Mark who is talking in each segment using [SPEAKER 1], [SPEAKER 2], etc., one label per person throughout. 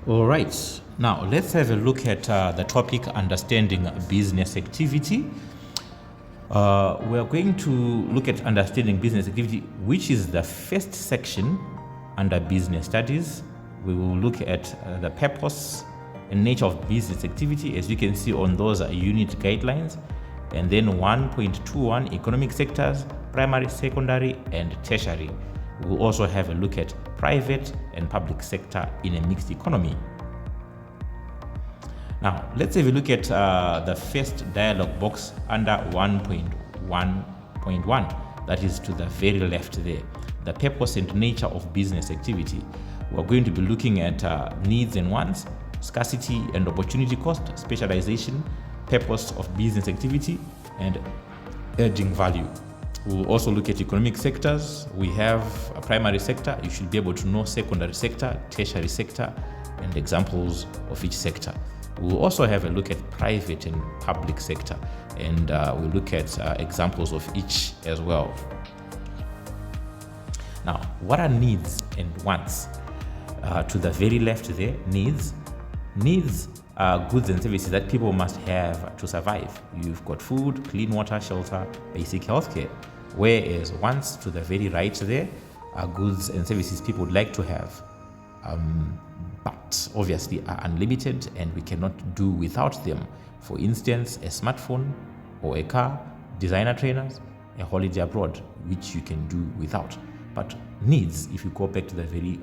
[SPEAKER 1] All right, now let's have a look at the topic understanding business activity. We are going to look at understanding business activity, which is the first section under business studies. We will look at the purpose and nature of business activity, as you can see on those unit guidelines. And then 1.21 economic sectors, primary, secondary, and tertiary. We'll also have a look at private and public sector in a mixed economy. Now, let's have a look at the first dialog box under 1.1.1. That is to the very left there, the purpose and nature of business activity. We're going to be looking at needs and wants, scarcity and opportunity cost, specialization, purpose of business activity, and adding value. We'll also look at economic sectors. We have a primary sector. You should be able to know secondary sector, tertiary sector, and examples of each sector. We'll also have a look at private and public sector, and we'll look at examples of each as well. Now, what are needs and wants? To the very left there, needs. Needs are goods and services that people must have to survive. You've got food, clean water, shelter, basic healthcare. Whereas wants to the very right there are goods and services people would like to have, but obviously are unlimited and we cannot do without them. For instance, a smartphone or a car, designer trainers, a holiday abroad, which you can do without. But needs, if you go back to the very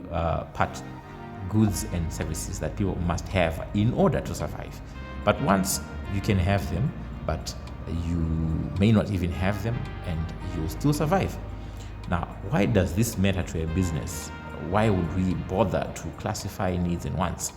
[SPEAKER 1] part, goods and services that people must have in order to survive. But once you can have them, but you may not even have them and you'll still survive. Now, why does this matter to a business? Why would we bother to classify needs and wants?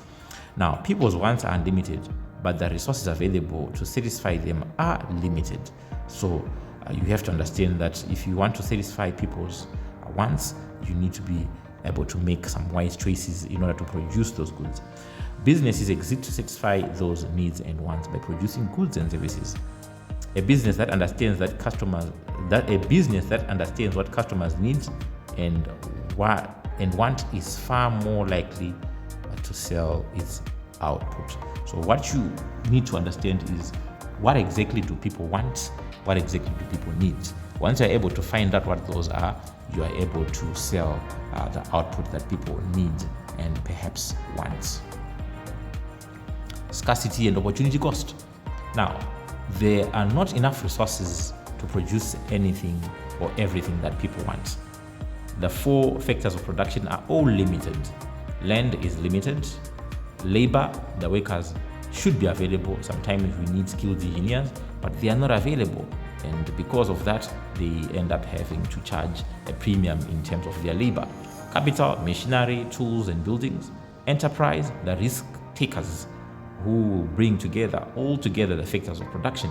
[SPEAKER 1] Now, people's wants are unlimited, but the resources available to satisfy them are limited. So you have to understand that if you want to satisfy people's wants, you need to be able to make some wise choices in order to produce those goods. Businesses exist to satisfy those needs and wants by producing goods and services. A business that understands what customers need and want is far more likely to sell its output. So what you need to understand is, what exactly do people want? What exactly do people need? Once you're able to find out what those are, you are able to sell the output that people need and perhaps want. Scarcity and opportunity cost. Now, there are not enough resources to produce anything or everything that people want. The four factors of production are all limited. Land is limited. Labor, the workers should be available. Sometimes we need skilled engineers, but they are not available. And because of that, they end up having to charge a premium in terms of their labor. Capital, machinery, tools and buildings. Enterprise, the risk takers who bring all together the factors of production.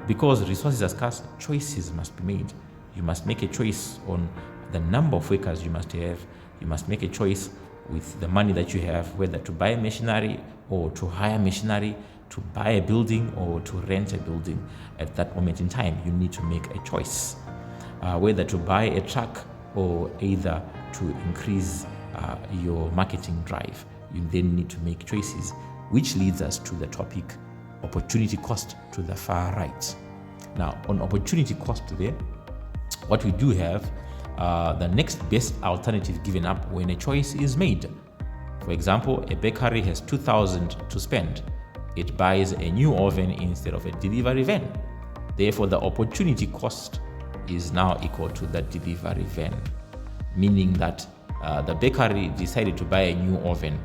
[SPEAKER 1] Because resources are scarce, choices must be made. You must make a choice on the number of workers you must have. You must make a choice with the money that you have, whether to buy machinery or to hire machinery, to buy a building or to rent a building. At that moment in time, you need to make a choice, whether to buy a truck or either to increase your marketing drive. You then need to make choices, which leads us to the topic opportunity cost to the far right. Now, on opportunity cost there, what we do have, the next best alternative given up when a choice is made. For example, a bakery has 2,000 to spend. It buys a new oven instead of a delivery van. Therefore, the opportunity cost is now equal to the delivery van, meaning that the bakery decided to buy a new oven,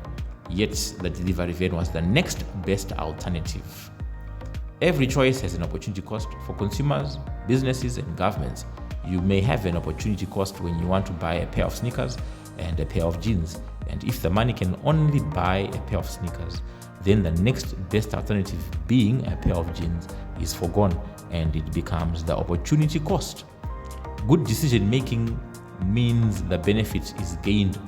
[SPEAKER 1] yet the delivery van was the next best alternative. Every choice has an opportunity cost for consumers, businesses, and governments. You may have an opportunity cost when you want to buy a pair of sneakers and a pair of jeans. And if the money can only buy a pair of sneakers, then the next best alternative, being a pair of jeans, is forgone and it becomes the opportunity cost. Good decision making means the benefit gained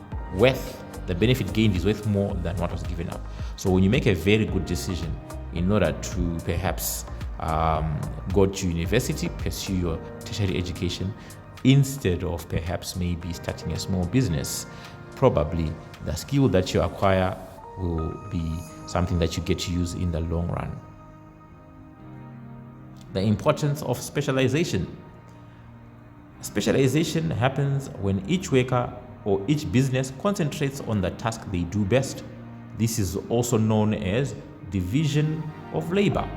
[SPEAKER 1] is worth more than what was given up. So when you make a very good decision in order to perhaps go to university, pursue your tertiary education, instead of perhaps maybe starting a small business, probably the skill that you acquire will be something that you get to use in the long run. The importance of specialization. Specialization happens when each worker or each business concentrates on the task they do best. This is also known as division of labor,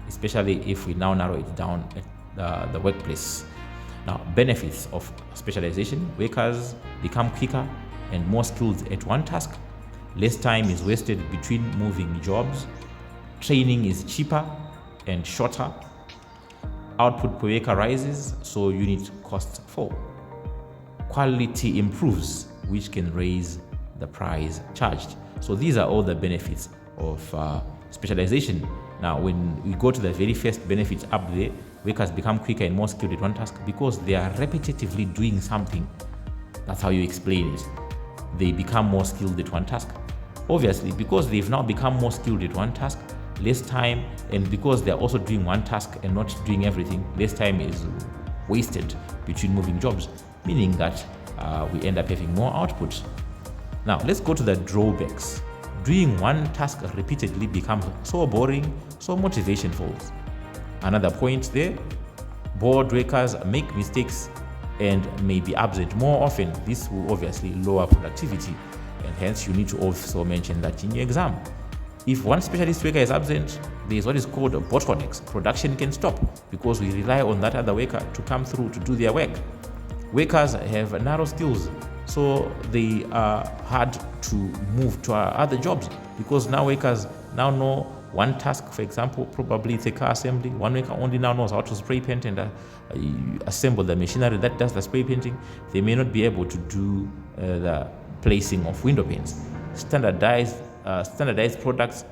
[SPEAKER 1] especially if we now narrow it down at the workplace. Now, benefits of specialization: workers become quicker and more skilled at one task. Less time is wasted between moving jobs. Training is cheaper and shorter. Output per worker rises, so unit costs fall. Quality improves, which can raise the price charged. So these are all the benefits of specialization. Now, when we go to the very first benefit up there, workers become quicker and more skilled at one task because they are repetitively doing something. That's how you explain it. They become more skilled at one task. Obviously, because they've now become more skilled at one task, less time, and because they're also doing one task and not doing everything, less time is wasted between moving jobs, meaning that we end up having more output. Now, let's go to the drawbacks. Doing one task repeatedly becomes so boring, so motivation falls. Another point there, bored workers make mistakes and may be absent more often. This will obviously lower productivity, and hence you need to also mention that in your exam. If one specialist worker is absent, there is what is called bottlenecks. Production can stop because we rely on that other worker to come through to do their work. Workers have narrow skills, so they are hard to move to other jobs because now workers now know one task. For example, probably it's a car assembly. One worker only now knows how to spray paint and assemble the machinery that does the spray painting. They may not be able to do the placing of window panes. Standardized products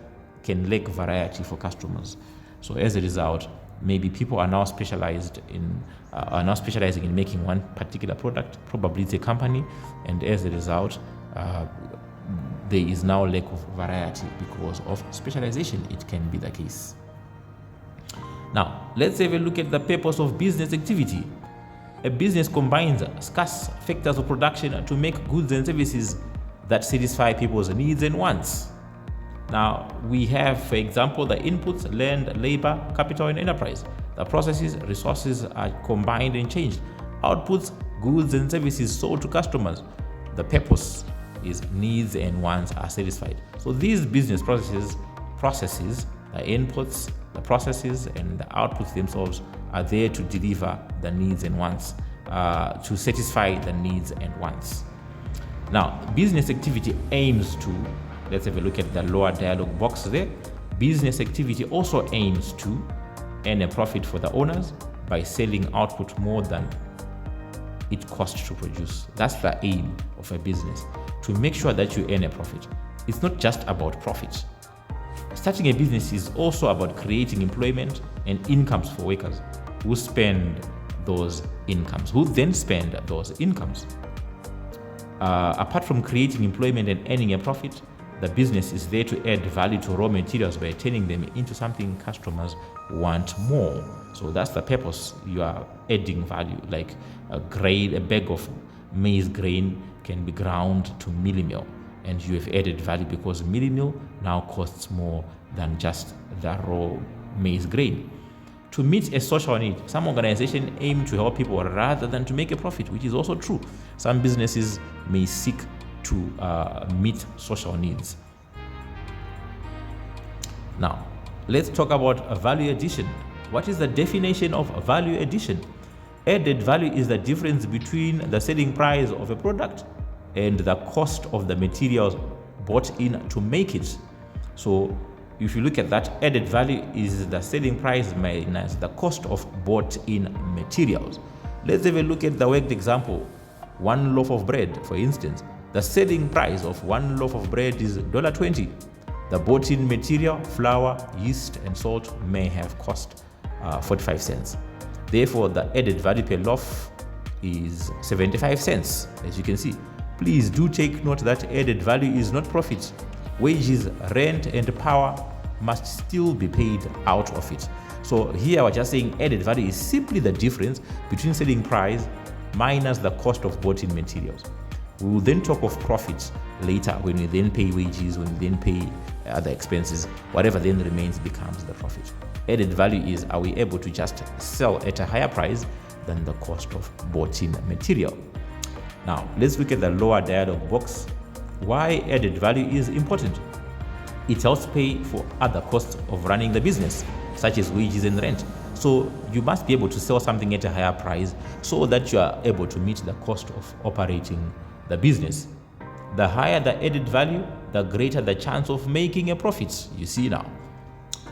[SPEAKER 1] can lack variety for customers. So as a result, maybe people are now specializing in making one particular product. Probably it's a company, and as a result, there is now lack of variety because of specialization. It can be the case. Now, let's have a look at the purpose of business activity. A business combines scarce factors of production to make goods and services that satisfy people's needs and wants. Now, we have, for example, the inputs: land, labor, capital, and enterprise. The processes, resources are combined and changed. Outputs: goods and services sold to customers. The purpose is needs and wants are satisfied. So these business processes, the inputs, the processes, and the outputs themselves are there to deliver the needs and wants, to satisfy the needs and wants. Now, business activity aims to, let's have a look at the lower dialog box there. Business activity also aims to earn a profit for the owners by selling output more than it costs to produce. That's the aim of a business, to make sure that you earn a profit. It's not just about profit. Starting a business is also about creating employment and incomes for workers who spend those incomes, who then spend those incomes. Apart from creating employment and earning a profit, the business is there to add value to raw materials by turning them into something customers want more. So that's the purpose. You are adding value, like a bag of maize grain can be ground to milli meal, and you have added value because milli meal now costs more than just the raw maize grain. To meet a social need, some organizations aim to help people rather than to make a profit, which is also true. Some businesses may seek to meet social needs. Now, let's talk about value addition. What is the definition of value addition? Added value is the difference between the selling price of a product and the cost of the materials bought in to make it. So if you look at that, added value is the selling price minus the cost of bought in materials. Let's have a look at the worked example. One loaf of bread, for instance. The selling price of one loaf of bread is $20. The bought in material, flour, yeast, and salt may have cost 45 cents. Therefore, the added value per loaf is 75 cents, as you can see. Please do take note that added value is not profit. Wages, rent, and power must still be paid out of it. So here we're just saying added value is simply the difference between selling price minus the cost of bought in materials. We will then talk of profits later when we then pay wages, when we then pay other expenses. Whatever then remains becomes the profit. Added value is, are we able to just sell at a higher price than the cost of bought-in material? Now, let's look at the lower dialog box. Why added value is important. It helps pay for other costs of running the business, such as wages and rent. So you must be able to sell something at a higher price so that you are able to meet the cost of operating the business. The higher the added value, the greater the chance of making a profit. You see now,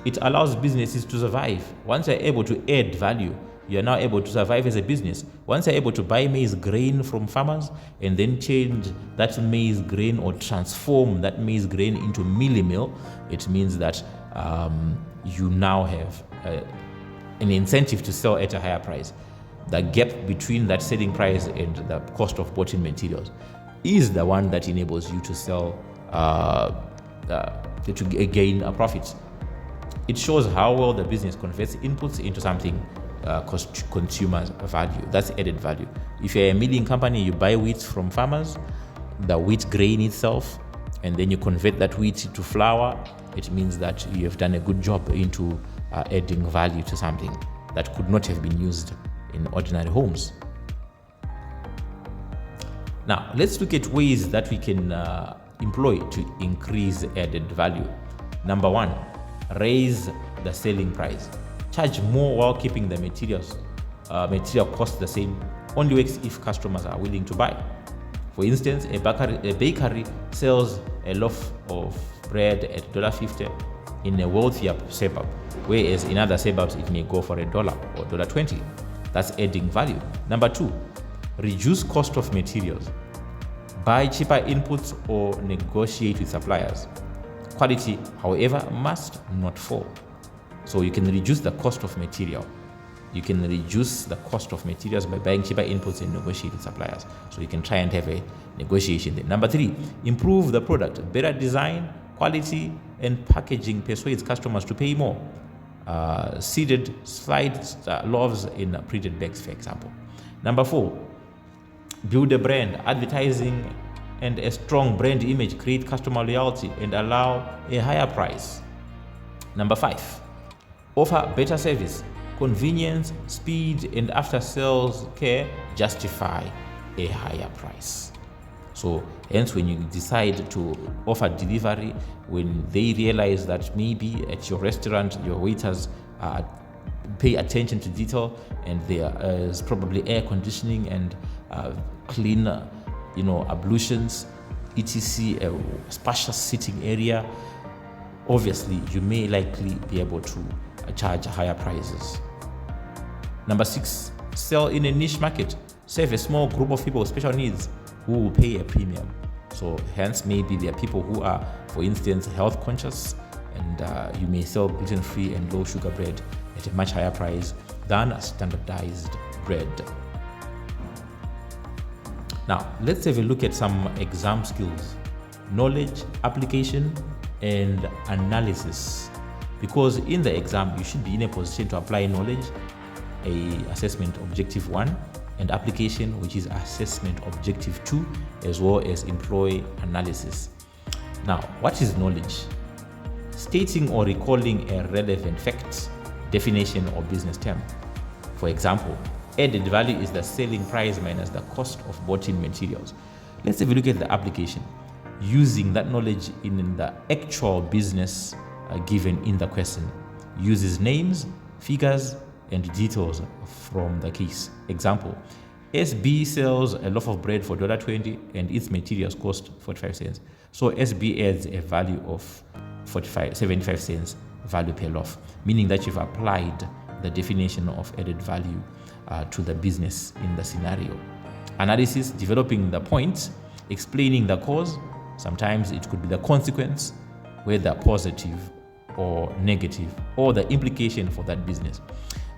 [SPEAKER 1] it allows businesses to survive. Once you're able to add value, you're now able to survive as a business. Once you're able to buy maize grain from farmers and then change that maize grain or transform that maize grain into mealie meal, it means that you now have an incentive to sell at a higher price. The gap between that selling price and the cost of bought-in materials is the one that enables you to sell, to gain a profit. It shows how well the business converts inputs into something consumers value. That's added value. If you're a milling company, you buy wheat from farmers, the wheat grain itself, and then you convert that wheat to flour. It means that you have done a good job into adding value to something that could not have been used in ordinary homes. Now, let's look at ways that we can employ to increase added value. Number one, raise the selling price. Charge more while keeping the material cost the same. Only works if customers are willing to buy. For instance, a bakery sells a loaf of bread at $1.50 in a wealthier suburb, whereas in other suburbs it may go for $1 or $1.20. That's adding value. Number two, reduce cost of materials. Buy cheaper inputs or negotiate with suppliers. Quality, however, must not fall. So you can reduce the cost of material. You can reduce the cost of materials by buying cheaper inputs and negotiate with suppliers. So you can try and have a negotiation there. Number three, improve the product. Better design, quality, and packaging persuades customers to pay more. Seeded slide loaves in printed bags, for example. Number four, build a brand. Advertising and a strong brand image create customer loyalty and allow a higher price. Number five, offer better service. Convenience, speed, and after-sales care justify a higher price. So hence, when you decide to offer delivery, when they realize that maybe at your restaurant your waiters pay attention to detail and there is probably air conditioning and clean ablutions, etc., a spacious sitting area, obviously you may likely be able to charge higher prices. Number six, sell in a niche market. Serve a small group of people with special needs who will pay a premium. So hence, maybe there are people who are, for instance, health conscious, and you may sell gluten-free and low-sugar bread at a much higher price than a standardized bread. Now, let's have a look at some exam skills: knowledge, application, and analysis. Because in the exam, you should be in a position to apply knowledge, assessment objective 1, and application, which is assessment objective 2, as well as employ analysis. Now, what is knowledge? Stating or recalling a relevant fact, definition, or business term. For example, added value is the selling price minus the cost of bought-in materials. Let's have a look at the application. Using that knowledge in the actual business given in the question. Uses names, figures, and details from the case. Example, SB sells a loaf of bread for $1.20 and its materials cost 45 cents. So SB adds a value of 75 cents value per loaf, meaning that you've applied the definition of added value to the business in the scenario. Analysis, developing the point, explaining the cause. Sometimes it could be the consequence, whether positive or negative, or the implication for that business.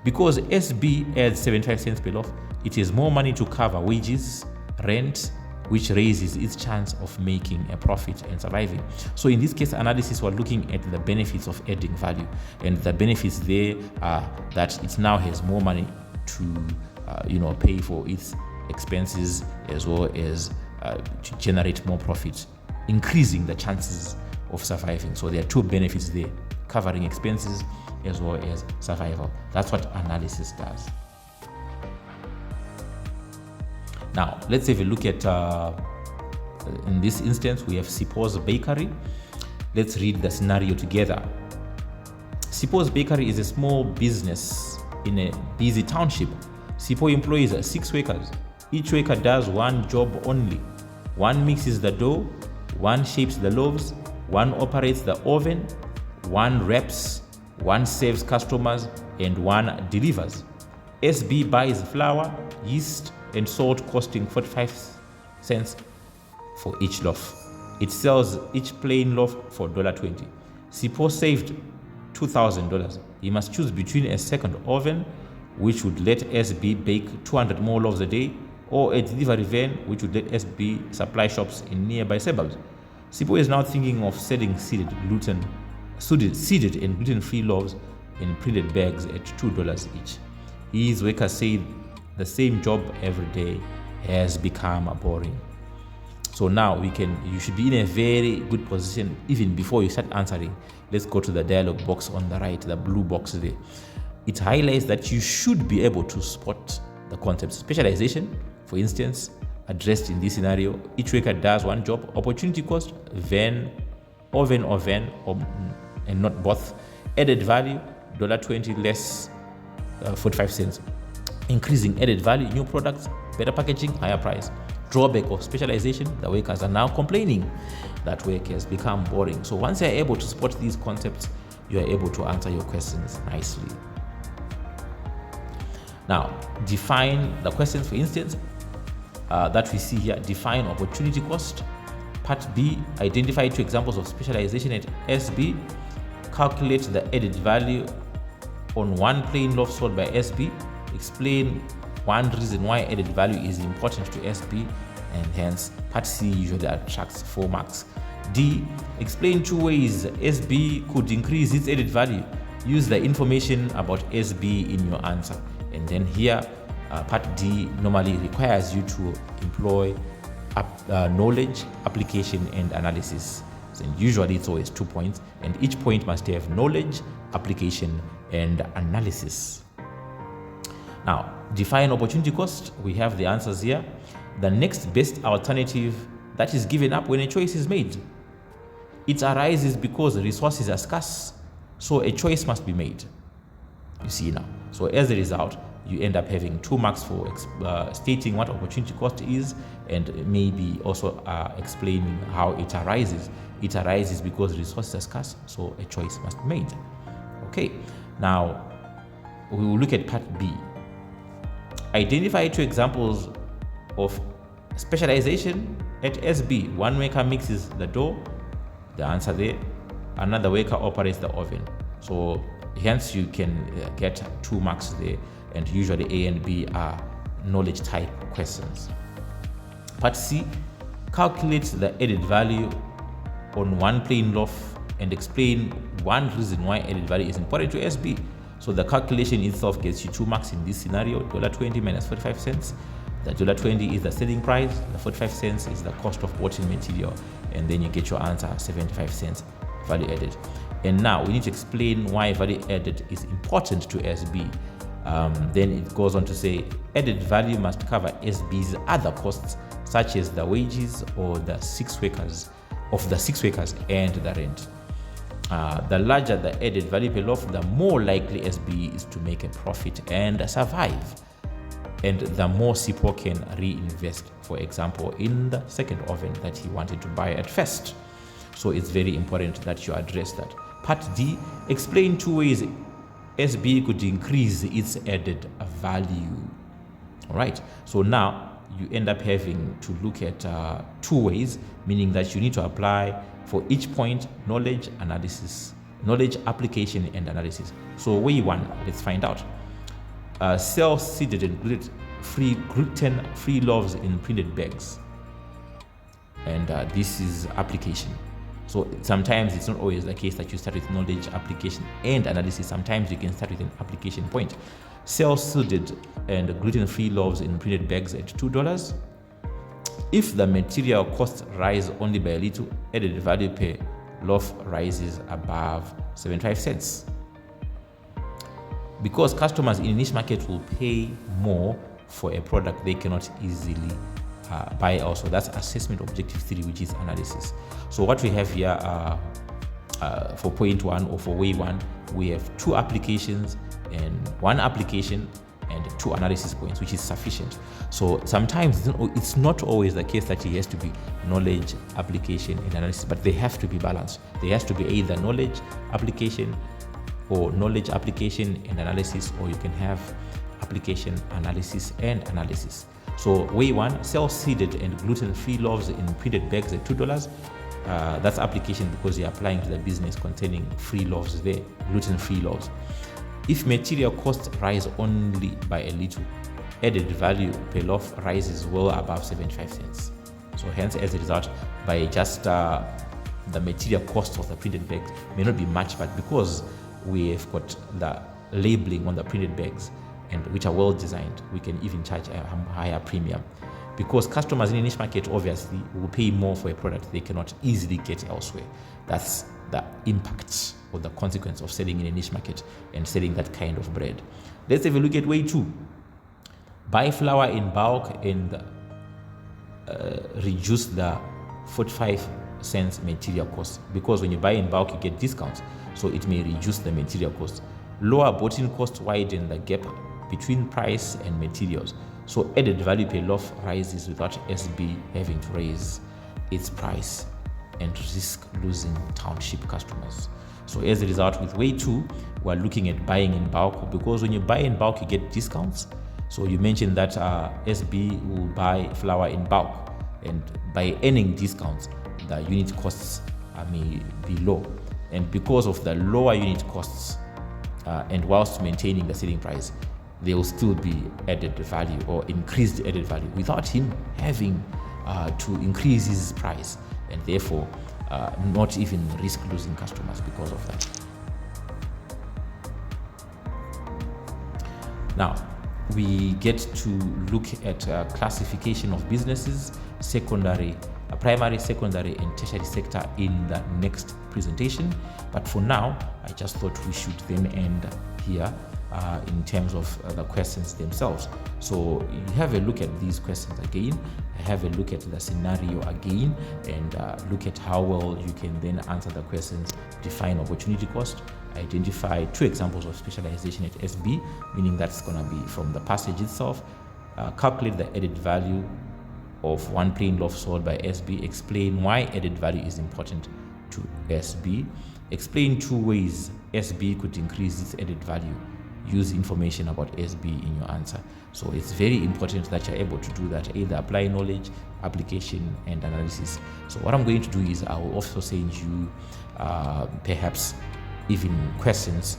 [SPEAKER 1] Because SB adds 75 cents per loaf, it is more money to cover wages, rent, which raises its chance of making a profit and surviving. So in this case analysis, we're looking at the benefits of adding value, and the benefits there are that it now has more money to pay for its expenses, as well as to generate more profit, increasing the chances of surviving. So there are two benefits there, covering expenses as well as survival. That's what analysis does. Now, let's have a look at, in this instance, we have Sipo's Bakery. Let's read the scenario together. Sipo's Bakery is a small business in a busy township. Sipo employs 6 workers. Each worker does one job only. One mixes the dough, one shapes the loaves, one operates the oven, one wraps, one serves customers, and one delivers. SB buys flour, yeast, and salt costing 45 cents for each loaf. It sells each plain loaf for $1.20. Sipo saved $2,000. He must choose between a second oven, which would let SB bake 200 more loaves a day, or a delivery van, which would let SB supply shops in nearby suburbs. Sipo is now thinking of selling seeded and gluten-free loaves in printed bags at $2 each. His workers say the same job every day has become boring. So now you should be in a very good position even before you start answering. Let's go to the dialog box on the right, the blue box there. It highlights that you should be able to spot the concepts. Specialization, for instance, addressed in this scenario. Each worker does one job. Opportunity cost, van, oven or van, and not both. Added value, $1.20 less 45 cents. Increasing added value, new products, better packaging, higher price. Drawback of specialization, the workers are now complaining that work has become boring. So once you're able to spot these concepts, you are able to answer your questions nicely. Now, define the questions, for instance, that we see here. Define opportunity cost. Part B, identify 2 examples of specialization at SB. Calculate the added value on one plain loaf sold by SB. Explain one reason why added value is important to SB, and hence part C usually attracts 4 marks. D, explain 2 ways SB could increase its added value. Use the information about SB in your answer. And then here, part D normally requires you to employ knowledge, application, and analysis. So usually it's always 2 points, and each point must have knowledge, application, and analysis. Now, define opportunity cost. We have the answers here. The next best alternative that is given up when a choice is made. It arises because resources are scarce, so a choice must be made. You see now. So as a result, you end up having 2 marks for stating what opportunity cost is, and maybe also explaining how it arises. It arises because resources are scarce, so a choice must be made. Okay, now we will look at part B. Identify 2 examples of specialization at SB. One worker mixes the dough, the answer there. Another worker operates the oven. So hence you can get 2 marks there, and usually A and B are knowledge type questions. Part C, calculate the added value on one plain loaf and explain one reason why added value is important to SB. So the calculation itself gets you 2 marks in this scenario. $1.20 minus 45 cents. The $1.20 is the selling price, the 45 cents is the cost of bottling material, and then you get your answer, 75 cents value added. And now we need to explain why value added is important to SB. Then it goes on to say added value must cover SB's other costs, such as the wages or the 6 workers and the rent. The larger the added value per loaf, the more likely SB is to make a profit and survive, and the more Sipo can reinvest, for example, in the second oven that he wanted to buy at first. So it's very important that you address that. Part D, explain 2 ways SB could increase its added value. All right, so now you end up having to look at 2 ways, meaning that you need to apply for each point knowledge, analysis, knowledge, application, and analysis. So way 1, let's find out. Sell seeded and gluten-free loaves in printed bags. And this is application. So sometimes it's not always the case that you start with knowledge, application, and analysis. Sometimes you can start with an application point. Sell seeded and gluten-free loaves in printed bags at $2. If the material costs rise only by a little, added value per loaf rises above 75 cents. Because customers in a niche market will pay more for a product they cannot easily buy also. That's assessment objective 3, which is analysis. So what we have here for point 1 or for way 1, we have 2 applications and 1 application and 2 analysis points, which is sufficient. So sometimes it's not always the case that it has to be knowledge, application, and analysis, but they have to be balanced. There has to be either knowledge, application, or knowledge, application, and analysis, or you can have application, analysis, and analysis. So way 1, sell seeded and gluten-free loaves in printed bags at $2. That's application because you're applying to the business containing free loaves there, gluten-free loaves. If material costs rise only by a little, added value per loaf rises well above 75 cents. So hence, as a result, by just the material cost of the printed bags may not be much, but because we have got the labeling on the printed bags and which are well designed, we can even charge a higher premium. Because customers in a niche market obviously will pay more for a product they cannot easily get elsewhere. That's the impact or the consequence of selling in a niche market and selling that kind of bread. Let's have a look at way 2. Buy flour in bulk and reduce the 45 cents material cost, because when you buy in bulk you get discounts, so it may reduce the material cost. Lower bought-in cost widen the gap between price and materials, so added value per loaf rises without SB having to raise its price and risk losing township customers. So as a result, with way 2, we're looking at buying in bulk, because when you buy in bulk you get discounts. So you mentioned that SB will buy flour in bulk, and by earning discounts the unit costs may be low, and because of the lower unit costs and whilst maintaining the selling price, there will still be added value or increased added value without him having to increase his price, and therefore not even risk losing customers because of that. Now we get to look at classification of businesses, primary, secondary, and tertiary sector in the next presentation. But for now, I just thought we should then end here in terms of the questions themselves. So you have a look at these questions again, have a look at the scenario again, and look at how well you can then answer the questions. Define opportunity cost, identify 2 examples of specialization at SB, meaning that's going to be from the passage itself. Calculate the added value of 1 plain loaf sold by SB. Explain why added value is important to SB. Explain 2 ways SB could increase its added value. Use information about SB in your answer. So it's very important that you're able to do that, either apply knowledge, application, and analysis. So what I'm going to do is I will also send you perhaps even questions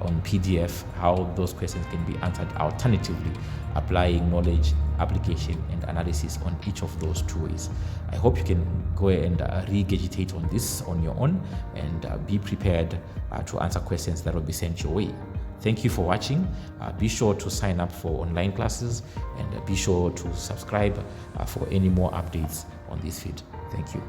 [SPEAKER 1] on PDF, how those questions can be answered alternatively, applying knowledge, application, and analysis on each of those 2 ways. I hope you can go and regurgitate on this on your own and be prepared to answer questions that will be sent your way. Thank you for watching. Be sure to sign up for online classes, and be sure to subscribe for any more updates on this feed. Thank you.